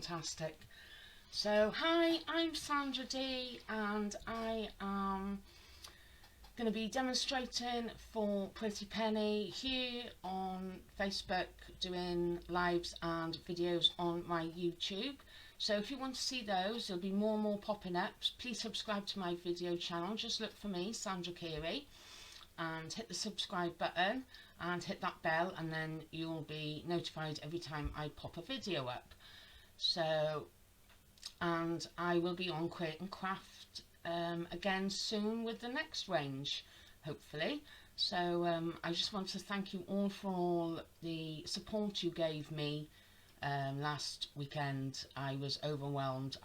fantastic. So hi, I'm Sandra D and I am going to be demonstrating for Pretty Penny here on Facebook, doing lives and videos on my YouTube. So if you want to see those, there'll be more and more popping up. Please subscribe to my video channel. Just look for me, Sandra Keary, and hit the subscribe button and hit that bell, and then you'll be notified every time I pop a video up. So, and I will be on Create and Craft again soon with the next range, hopefully. So I just want to thank you all for all the support you gave me last weekend. I was overwhelmed.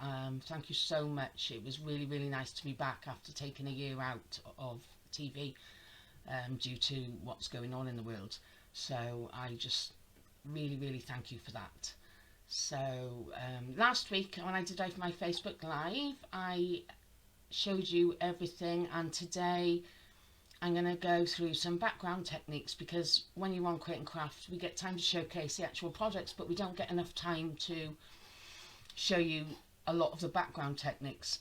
Thank you so much. It was really, really nice to be back after taking a year out of TV due to what's going on in the world. So I just really, really thank you for that. So last week when I did my Facebook Live, I showed you everything, and today I'm going to go through some background techniques, because when you're on Create and Craft we get time to showcase the actual products, but we don't get enough time to show you a lot of the background techniques.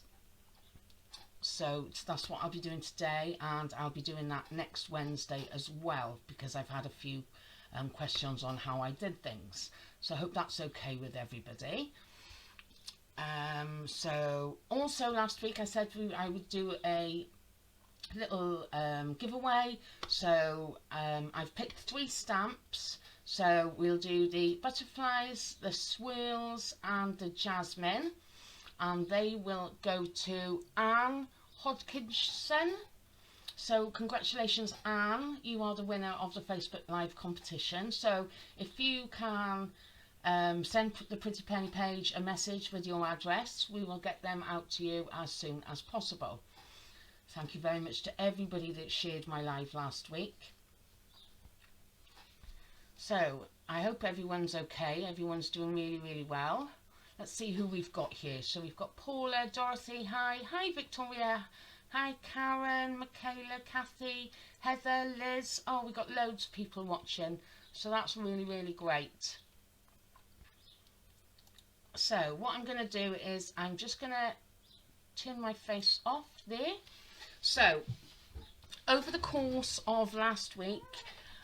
So that's what I'll be doing today, and I'll be doing that next Wednesday as well, because I've had a few questions on how I did things. So I hope that's okay with everybody. So also last week I said I would do a little giveaway. So I've picked 3 stamps. So we'll do the butterflies, the swirls and the jasmine, and they will go to Anne Hodkinson. So congratulations, Anne, you are the winner of the Facebook Live competition. So if you can send the Pretty Penny page a message with your address, we will get them out to you as soon as possible. Thank you very much to everybody that shared my live last week. So I hope everyone's okay, everyone's doing really, really well. Let's see who we've got here. So we've got Paula, Dorothy, hi Victoria, hi Karen, Michaela, Kathy, Heather, Liz. Oh, we've got loads of people watching, so that's really, really great. So what I'm going to do is I'm just going to turn my face off there. So over the course of last week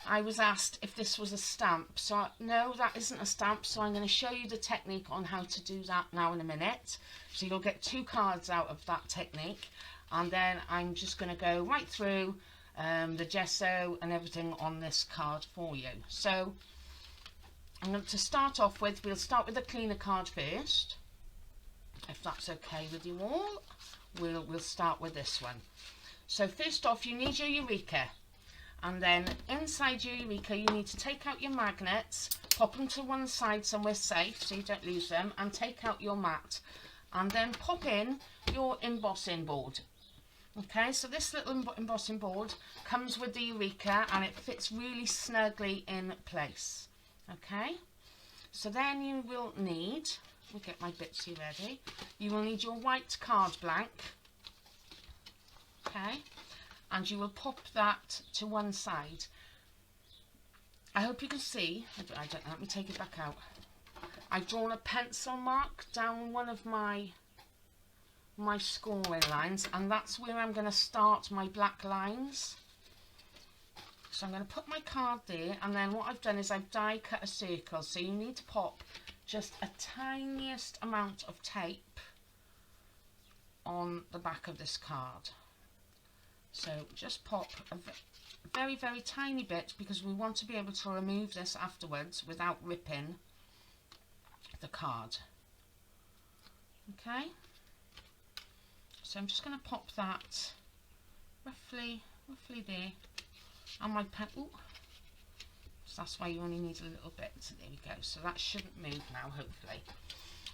I was asked if this was a stamp. So no, that isn't a stamp, so I'm going to show you the technique on how to do that now in a minute. So you'll get 2 cards out of that technique, and then I'm just going to go right through the gesso and everything on this card for you. So I'm going to start off with, we'll start with the cleaner card first, if that's okay with you all. We'll start with this one. So first off, you need your Eureka, and then inside your Eureka you need to take out your magnets, pop them to one side somewhere safe so you don't lose them, and take out your mat, and then pop in your embossing board. Okay, so this little embossing board comes with the Eureka and it fits really snugly in place. Okay, so then you will need, we'll get my bits here ready, you will need your white card blank. Okay, and you will pop that to one side. I hope you can see, let me take it back out. I've drawn a pencil mark down one of my scoring lines, and that's where I'm going to start my black lines. So I'm going to put my card there, and then what I've done is I've die cut a circle. So you need to pop just a tiniest amount of tape on the back of this card. So just pop a very, very tiny bit, because we want to be able to remove this afterwards without ripping the card. Okay, so I'm just going to pop that roughly there on my pen. Ooh. So that's why you only need a little bit. So there we go. So that shouldn't move now, hopefully.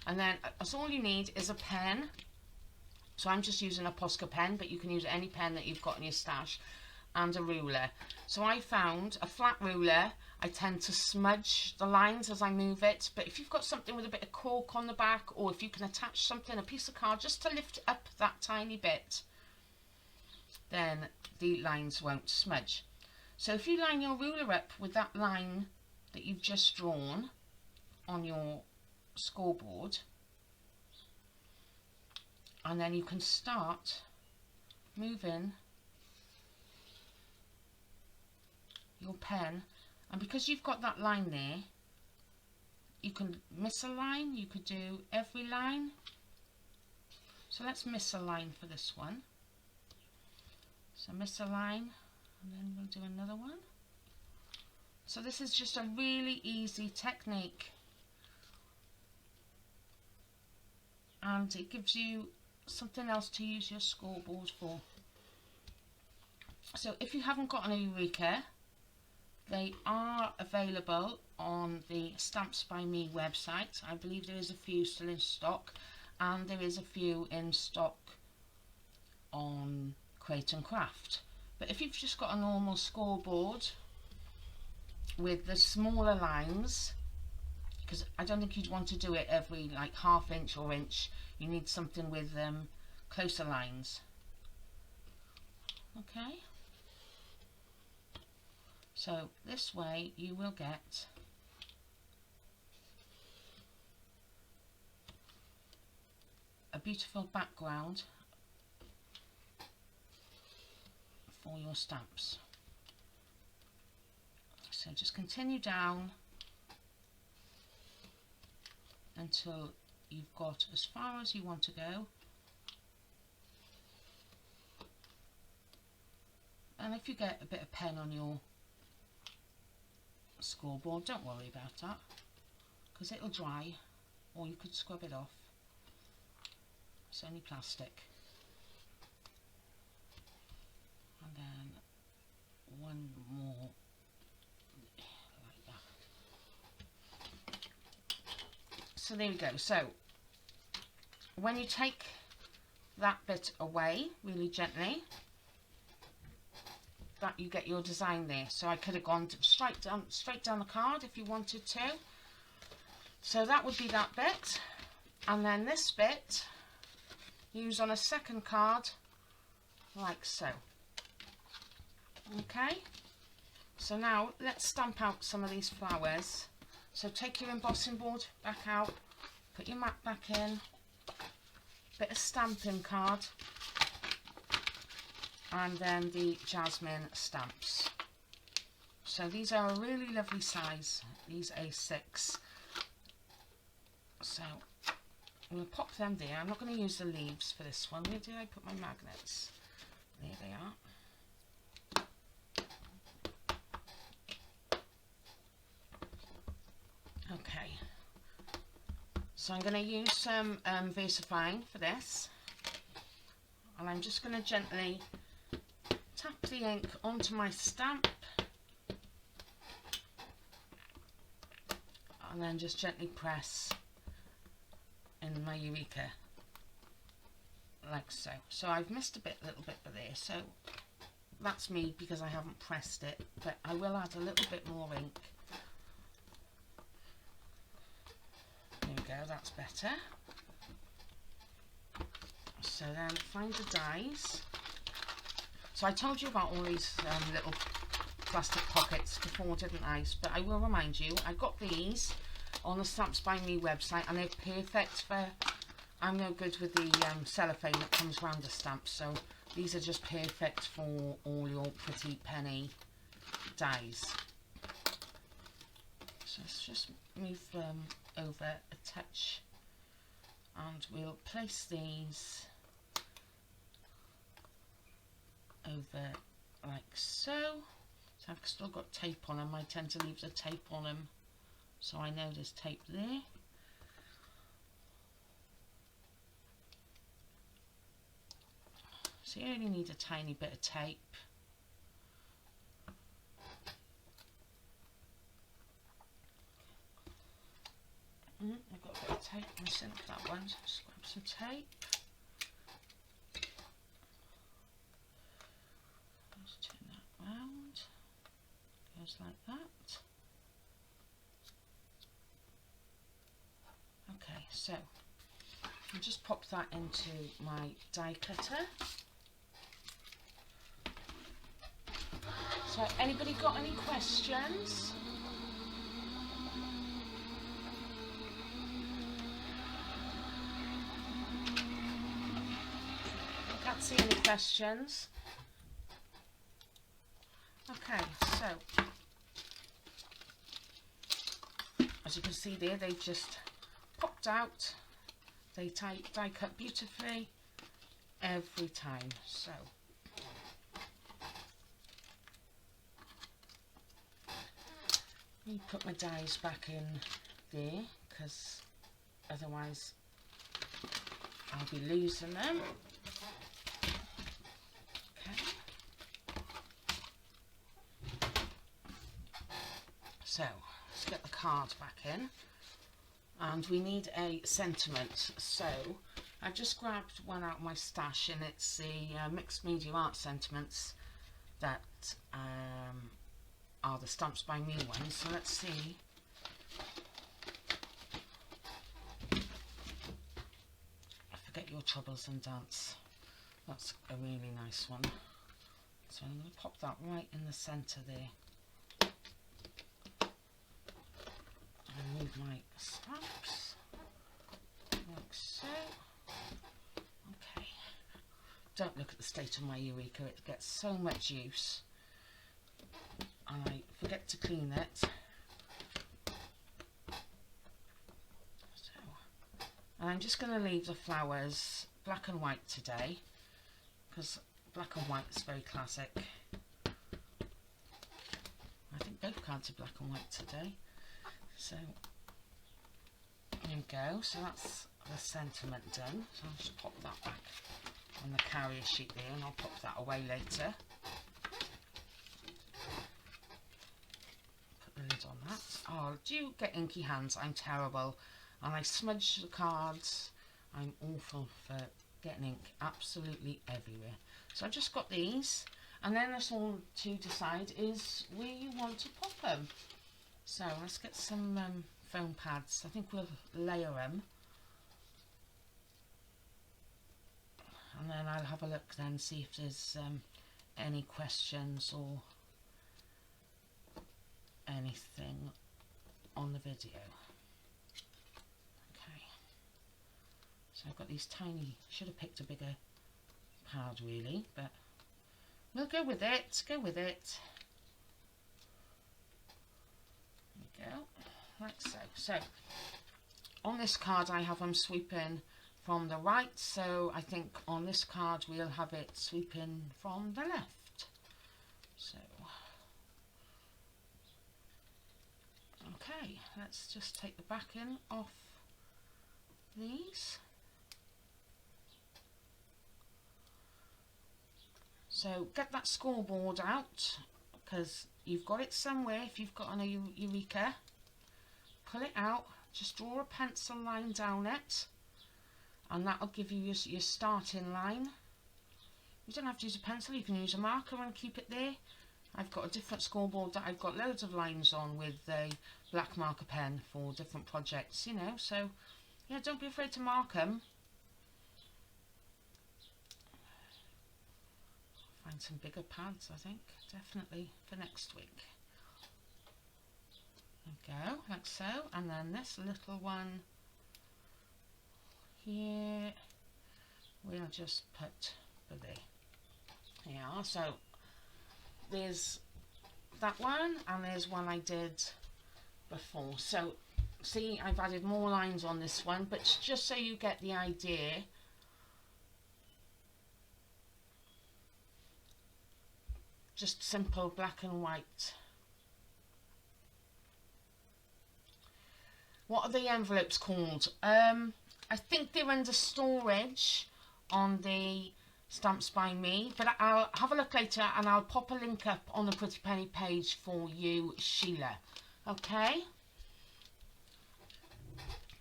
And then that's all you need is a pen. So I'm just using a Posca pen, but you can use any pen that you've got in your stash, and a ruler. So I found a flat ruler. I tend to smudge the lines as I move it, but if you've got something with a bit of cork on the back, or if you can attach something, a piece of card, just to lift up that tiny bit, then the lines won't smudge. So if you line your ruler up with that line that you've just drawn on your scoreboard, and then you can start moving your pen, and because you've got that line there, you can miss a line, you could do every line. So let's miss a line for this one. So miss a line, and then we'll do another one. So this is just a really easy technique, and it gives you something else to use your scoreboard for. So if you haven't got an Eureka, they are available on the Stamps by Me website. I believe there is a few still in stock, and there is a few in stock on Create and Craft. But if you've just got a normal scoreboard with the smaller lines, because I don't think you'd want to do it every like ½ inch or inch, you need something with closer lines. Okay, so this way you will get a beautiful background for your stamps. So just continue down until you've got as far as you want to go. And if you get a bit of pen on your scoreboard, don't worry about that, because it'll dry, or you could scrub it off. It's only plastic. And then one more like that. So there we go. So when you take that bit away really gently, that you get your design there. So I could have gone straight down the card if you wanted to. So that would be that bit, and then this bit use on a second card like so. Okay, so now let's stamp out some of these flowers. So take your embossing board back out, put your mat back in, bit of stamping card, and then the jasmine stamps. So these are a really lovely size, these A6. So I'm going to pop them there. I'm not going to use the leaves for this one. Where did I put my magnets? There they are. Okay, so I'm going to use some VersaFine for this, and I'm just going to gently tap the ink onto my stamp, and then just gently press in my Eureka like so. So I've missed a little bit there, so that's me because I haven't pressed it, but I will add a little bit more ink. There we go, that's better. So then find the dies. So I told you about all these little plastic pockets before, didn't I? But I will remind you, I got these on the Stamps by Me website, and they're perfect for, I'm no good with the cellophane that comes around the stamps, so these are just perfect for all your pretty penny dies. So let's just move them over a touch, and we'll place these over like so. So I've still got tape on them. I tend to leave the tape on them, so I know there's tape there. So you only need a tiny bit of tape. I've got a bit of tape missing for that one, so just grab some tape. Just turn that round. Goes like that. Okay, so I'll just pop that into my die cutter. So anybody got any questions? Can't see any questions. Okay, so as you can see there, they've just popped out. They die cut beautifully every time. So let me put my dies back in there, because otherwise I'll be losing them. Okay. So let's get the card back in, and we need a sentiment. So I just grabbed one out of my stash, and it's the Mixed Media Art sentiments that are the Stamps by Me ones. So let's see. Forget Your Troubles and Dance. That's a really nice one. So I'm going to pop that right in the centre there. And move my stamps like so. Okay. Don't look at the state of my Eureka. It gets so much use. And I forget to clean it. So, and I'm just going to leave the flowers black and white today, because black and white is very classic. I think both cards are black and white today. So there we go. So that's the sentiment done. So I'll just pop that back on the carrier sheet there, and I'll pop that away later. Put the lid on that. Oh, do you get inky hands? I'm terrible, and I smudge the cards. I'm awful for getting ink absolutely everywhere. So I just got these, and then that's all to decide is where you want to pop them. So let's get some foam pads. I think we'll layer them, and then I'll have a look then, see if there's any questions or anything on the video. Okay, so I've got these tiny, should have picked a bigger pad really, but we'll go with it, There we go, like so. So on this card I have them sweeping from the right, so I think on this card we'll have it sweeping from the left. So okay, let's just take the backing off these. So get that scoreboard out, because you've got it somewhere. If you've got a Eureka, pull it out, just draw a pencil line down it, and that'll give you your starting line. You don't have to use a pencil, you can use a marker and keep it there. I've got a different scoreboard that I've got loads of lines on with a black marker pen for different projects, you know, so yeah, don't be afraid to mark them. Find some bigger pads, I think, definitely for next week. There we go, like so, and then this little one here, we'll just put there. Yeah, so there's that one, and there's one I did before. So see, I've added more lines on this one, but just so you get the idea, just simple black and white. What are the envelopes called? I think they're under storage on the Stamps by Me, but I'll have a look later and I'll pop a link up on the Pretty Penny page for you, Sheila. Okay?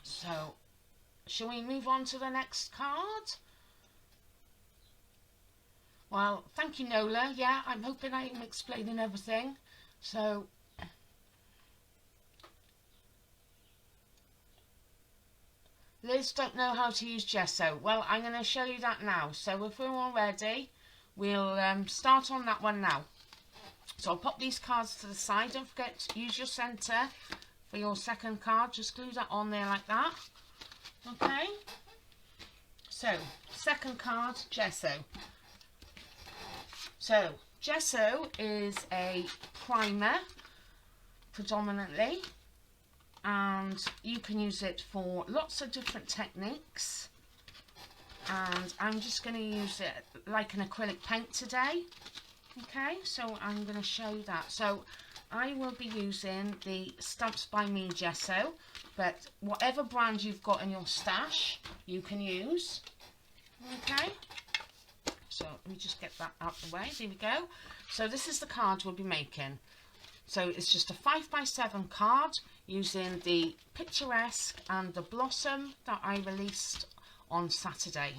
So, shall we move on to the next card? Well, thank you, Nola. Yeah, I'm hoping I'm explaining everything. So, Liz don't know how to use gesso. Well, I'm going to show you that now. So if we're all ready, we'll start on that one now. So I'll pop these cards to the side. Don't forget to use your centre for your second card. Just glue that on there like that. Okay. So second card, gesso. So gesso is a primer predominantly, and you can use it for lots of different techniques, and I'm just going to use it like an acrylic paint today. Okay, so I'm going to show you that. So I will be using the Stamps by Me gesso, but whatever brand you've got in your stash you can use. Okay, so let me just get that out of the way. There we go. So this is the card we'll be making. So it's just a 5x7 card using the Picturesque and the Blossom that I released on Saturday.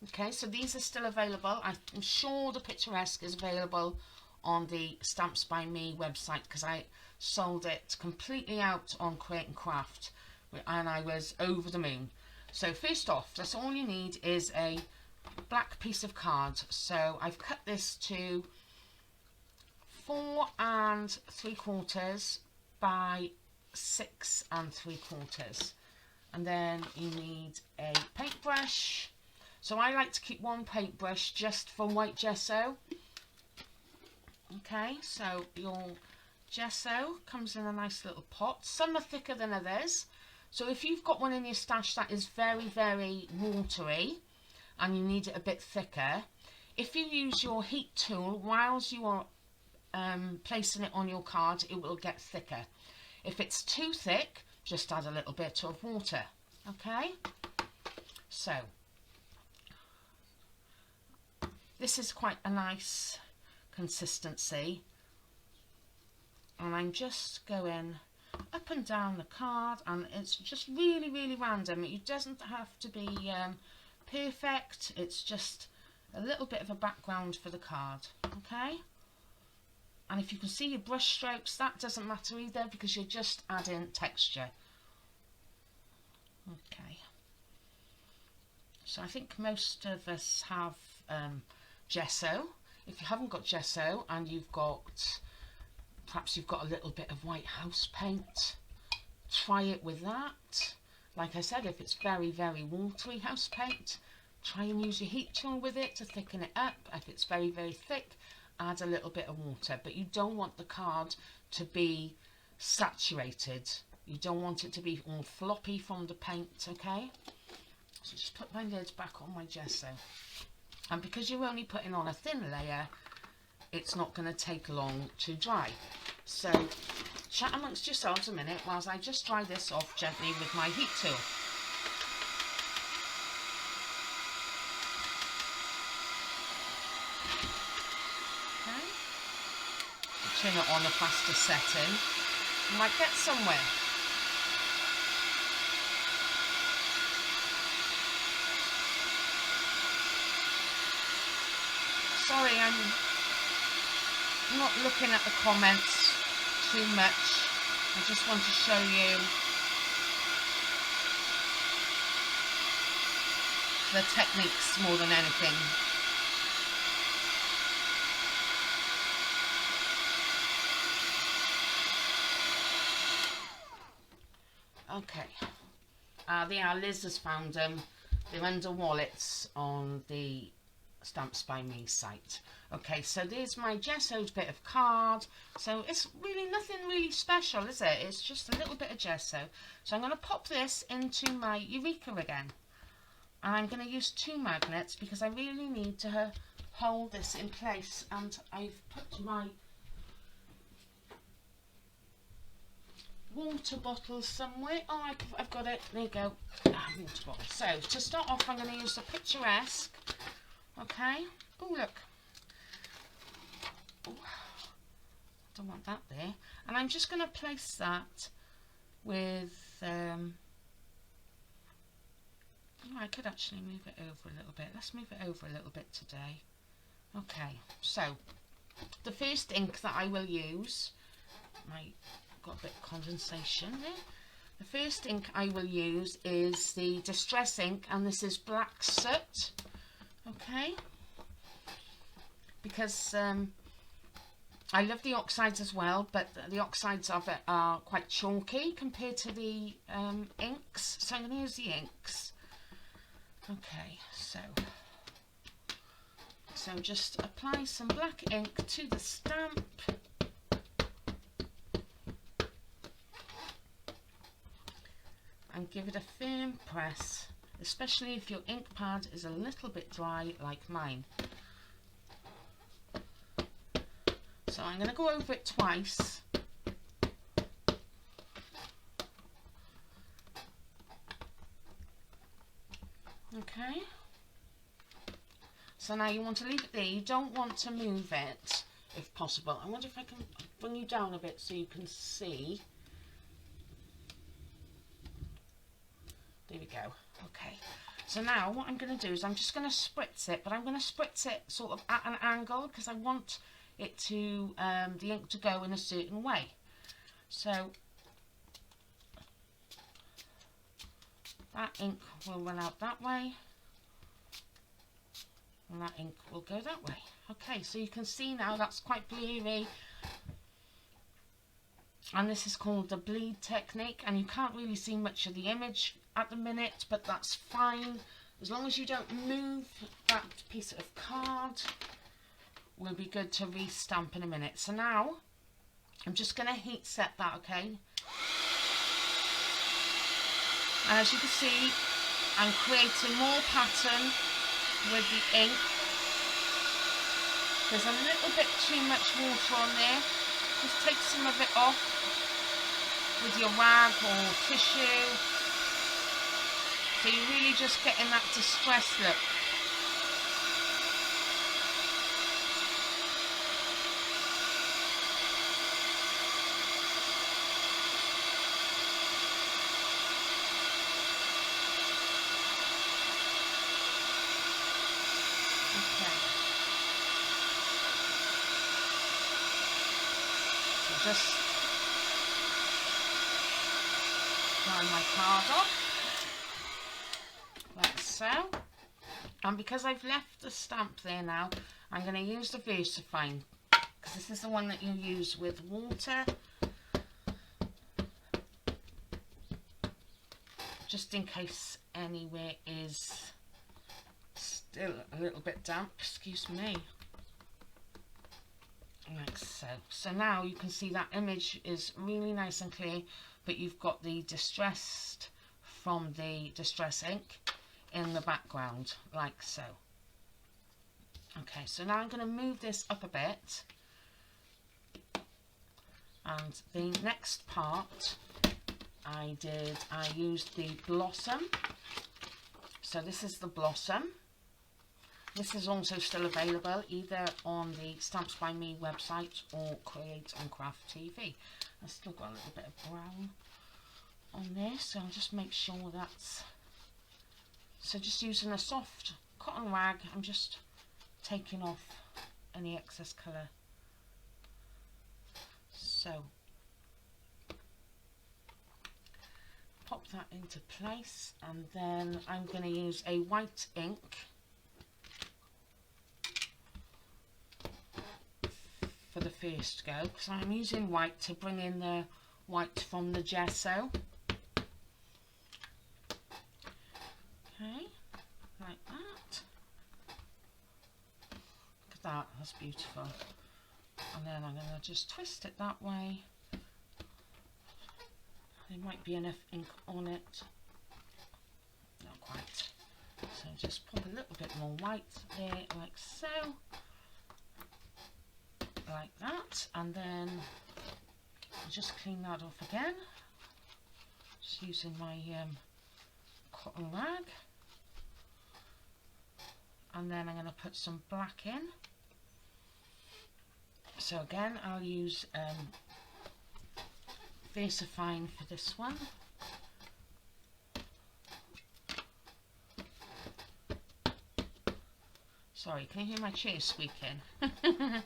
Okay, so these are still available. I'm sure the Picturesque is available on the Stamps by Me website, because I sold it completely out on Create and Craft and I was over the moon. So first off, that's all you need is a black piece of card. So I've cut this to 4 3/4 by 6 3/4, and then you need a paintbrush. So I like to keep one paintbrush just for white gesso. Okay, so your gesso comes in a nice little pot. Some are thicker than others, so if you've got one in your stash that is very, very watery and you need it a bit thicker, if you use your heat tool whilst you are placing it on your card, it will get thicker. If it's too thick, just add a little bit of water. Okay, so this is quite a nice consistency, and I'm just going up and down the card, and it's just really, really random. It doesn't have to be perfect, it's just a little bit of a background for the card. Okay, and if you can see your brush strokes, that doesn't matter either, because you're just adding texture. Okay, so I think most of us have gesso. If you haven't got gesso and perhaps you've got a little bit of white house paint, try it with that. Like I said, if it's very, very watery house paint, try and use your heat tool with it to thicken it up. If it's very, very thick, add a little bit of water. But you don't want the card to be saturated. You don't want it to be all floppy from the paint. Okay, so just put my lid back on my gesso. And because you're only putting on a thin layer, it's not going to take long to dry. So chat amongst yourselves a minute whilst I just dry this off gently with my heat tool. Okay, turn it on a faster setting. You might get somewhere. Sorry, I'm not looking at the comments too much. I just want to show you the techniques more than anything. Okay. They are, Liz has found them. They're under wallets on the Stamps by Me site. Okay, so there's my gessoed bit of card. So it's really nothing really special, is it? It's just a little bit of gesso. So I'm going to pop this into my Eureka again. And I'm going to use 2 magnets because I really need to hold this in place. And I've put my water bottle somewhere. Oh, I've got it. There you go. Water bottle. So to start off, I'm going to use the Picturesque. Okay. Oh, look. Ooh, don't want that there. And I'm just going to place that with oh, I could actually move it over a little bit. Let's move it over a little bit today. Okay, so the first ink that I will use, got a bit of condensation there. The first ink I will use is the Distress ink, and this is Black Soot. Okay, because I love the oxides as well, but the oxides of it are quite chalky compared to the inks, so I'm going to use the inks. Okay, so just apply some black ink to the stamp. And give it a firm press, especially if your ink pad is a little bit dry like mine. So I'm going to go over it twice. Okay. So now you want to leave it there. You don't want to move it if possible. I wonder if I can bring you down a bit so you can see. There we go. Okay. So now what I'm going to do is I'm just going to spritz it, but I'm going to spritz it sort of at an angle because I want it to, the ink to go in a certain way. So that ink will run out that way. And that ink will go that way. Okay, so you can see now that's quite blurry. And this is called the bleed technique, and you can't really see much of the image at the minute, but that's fine. As long as you don't move that piece of card, we'll be good to re-stamp in a minute. So now, I'm just going to heat set that, okay? And as you can see, I'm creating more pattern with the ink. There's a little bit too much water on there. Just take some of it off with your rag or tissue. So you're really just getting that distressed look. Just line my card off, like so. And because I've left the stamp there now, I'm going to use the VersaFine, because this is the one that you use with water, just in case anywhere is still a little bit damp, excuse me. Like so. So now you can see that image is really nice and clear, but you've got the distressed from the distress ink in the background, like so. Okay, so now I'm going to move this up a bit, and the next part I used the blossom. So this is the blossom. This is also still available either on the Stamps by Me website or Create and Craft TV. I've still got a little bit of brown on there, so I'll just make sure that's... So just using a soft cotton rag, I'm just taking off any excess colour. So pop that into place, and then I'm going to use a white ink for the first go, because I'm using white to bring in the white from the gesso. Okay, like that. Look at that, that's beautiful. And then I'm going to just twist it that way. There might be enough ink on it. Not quite. So just pop a little bit more white there, like so. Like that. And then I'll just clean that off again. Just using my cotton rag. And then I'm going to put some black in. So again, I'll use VersaFine for this one. Sorry, can you hear my chair squeaking? Okay,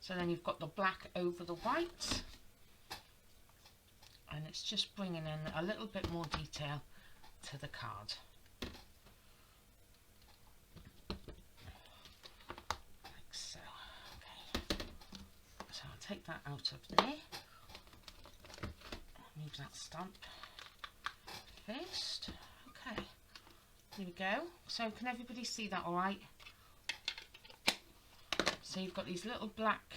so then you've got the black over the white, and it's just bringing in a little bit more detail to the card. Take that out of there, move that stamp, first. Okay, here we go. So can everybody see that all right? So you've got these little black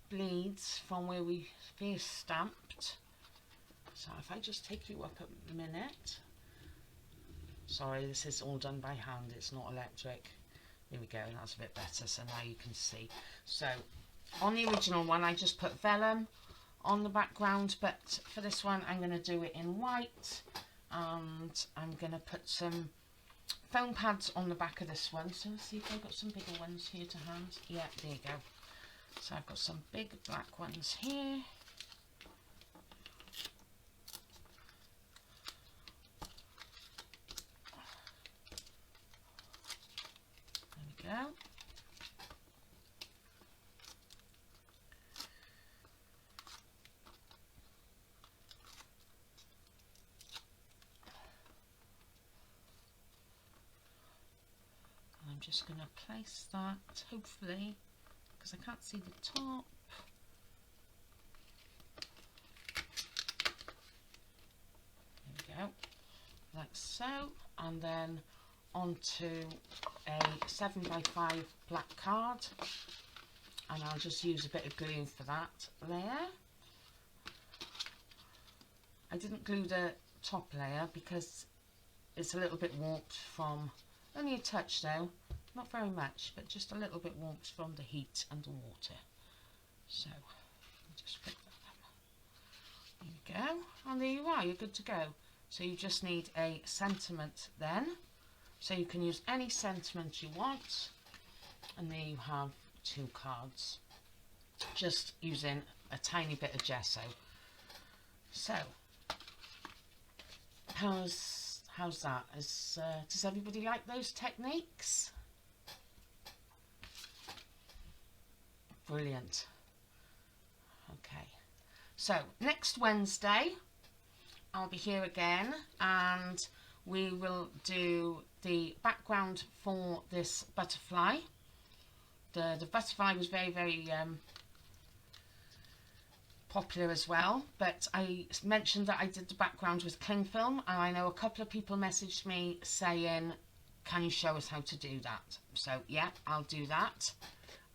bleeds from where we first stamped. So if I just take you up a minute. Sorry, this is all done by hand, it's not electric. Here we go, that's a bit better, so now you can see. So on the original one I just put vellum on the background, but for this one I'm going to do it in white, and I'm going to put some foam pads on the back of this one. So let's see if I've got some bigger ones here to hand. Yeah, there you go. So I've got some big black ones here. There we go. I'm just going to place that, hopefully, because I can't see the top. There we go, like so, and then onto a 7x5 black card, and I'll just use a bit of glue for that layer. I didn't glue the top layer because it's a little bit warped from, only a touch though, not very much, but just a little bit warped from the heat and the water. So just pick that up. There you go, and there you are, you're good to go. So you just need a sentiment then, so you can use any sentiment you want, and there you have 2 cards, just using a tiny bit of gesso. So how's that? Does everybody like those techniques? Brilliant. Okay, so next Wednesday I'll be here again, and we will do the background for this butterfly. The butterfly was very popular as well, but I mentioned that I did the background with cling film, and I know a couple of people messaged me saying, can you show us how to do that? So yeah, I'll do that,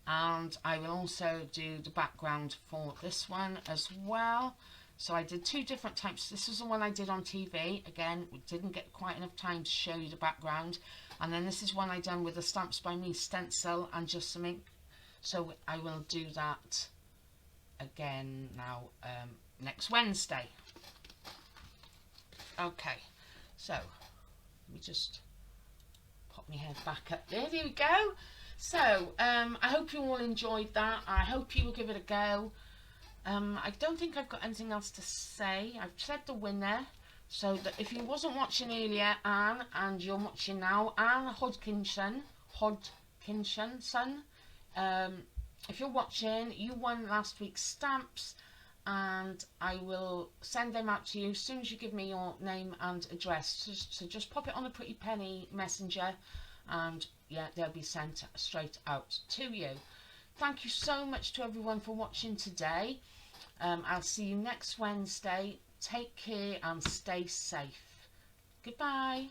and I will also do the background for this one as well. So I did 2 different types. This was the one I did on TV. Again, we didn't get quite enough time to show you the background. And then this is one I done with the Stamps by Me stencil and just some ink. So I will do that again now next Wednesday. Okay, so let me just pop my head back up there. There we go. So I hope you all enjoyed that. I hope you will give it a go. I don't think I've got anything else to say. I've said the winner, so that if you wasn't watching earlier, Anne, and you're watching now, Anne Hodkinson, if you're watching, you won last week's stamps, and I will send them out to you as soon as you give me your name and address. So just pop it on a Pretty Penny messenger, and yeah, they'll be sent straight out to you. Thank you so much to everyone for watching today. I'll see you next Wednesday. Take care and stay safe. Goodbye.